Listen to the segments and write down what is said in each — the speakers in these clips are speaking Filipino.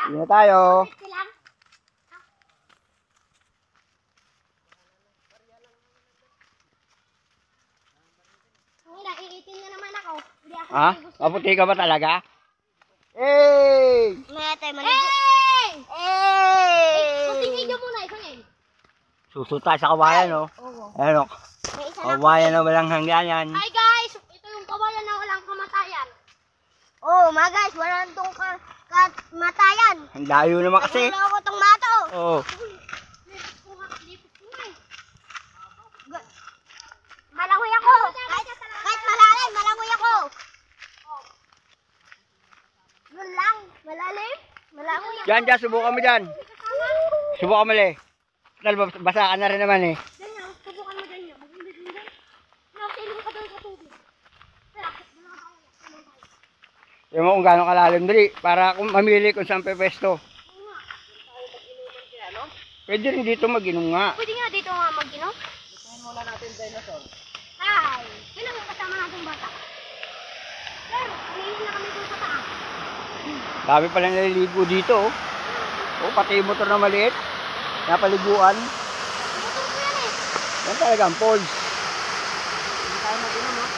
Hindi na tayo. Iitin na naman ako. Ha? Maputi ka ba talaga? Hey! Hey! Hey! Puting iyo muna, isang egg. Susuta sa kawayan, no? Ayan, no? Kawayan na walang hangganan. Hi guys! Ito yung kawayan na walang kamatayan. Oh, mga guys, wala nang kamatayan. Ang layo naman kasi. Naguloko tong mato. Oo. Malangoy ako. Kahit malalim, malangoy ako. Yun lang, malalim. Malangoy ako. Diyan, subukan mo dyan. Subukan mo, Le. Basa ka na rin naman, eh. Ganyan, subukan mo ganyan. Nakasilong ka doon sa tubig. Yung mo kung gano'ng kalalim dali. Para kung mamili kung saan pepesto. Pwede rin dito mag-inom nga. Pwede nga dito nga mag-inom. Tingnan muna natin dinosaur. Hi! Kailan ang kasama natin bata? Sir, umiinom na kami doon sa taas. Dami pala naliligo dito, oh. Oh, pati yung motor na maliit. Napaliguan. Motor ko yan eh. Yan talaga ang falls. Hindi tayo mag-inom, oh.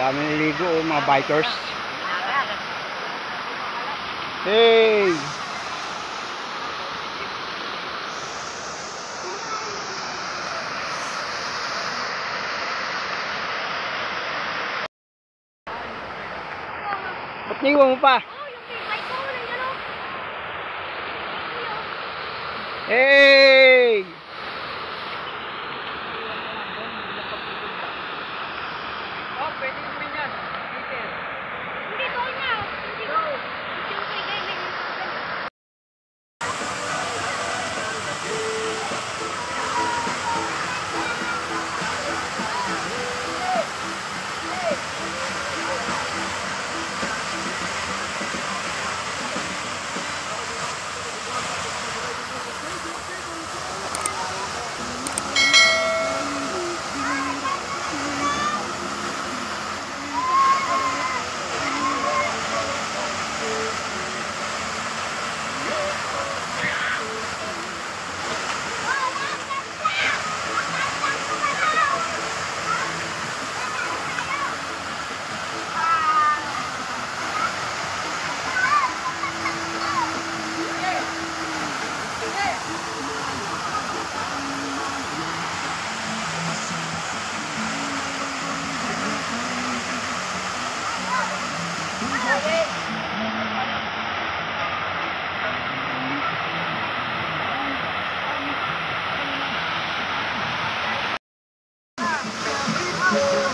Dami naliligo, oh, mga bikers. Hey! Ba't niwan mo pa? Oh, yung bike ko, nandiyan o. Hey! Oh, pwede mo rin yan. Hindi, doon na. Hindi ko. Yung kay Gaymen yung nakagano.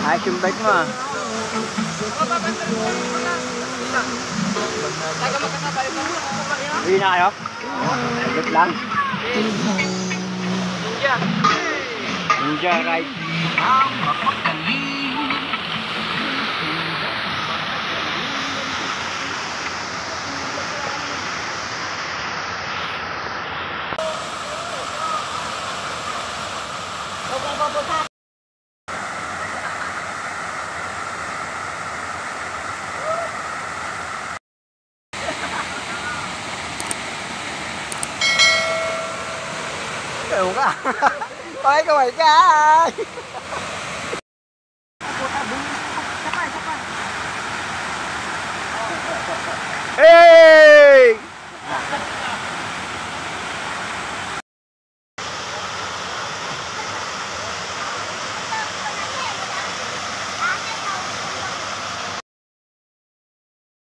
Ayos yung bike mo, ah. Uwi na kayo? Sagot lang. Ninja ride. Ewan ka. Kaway ka. Hey!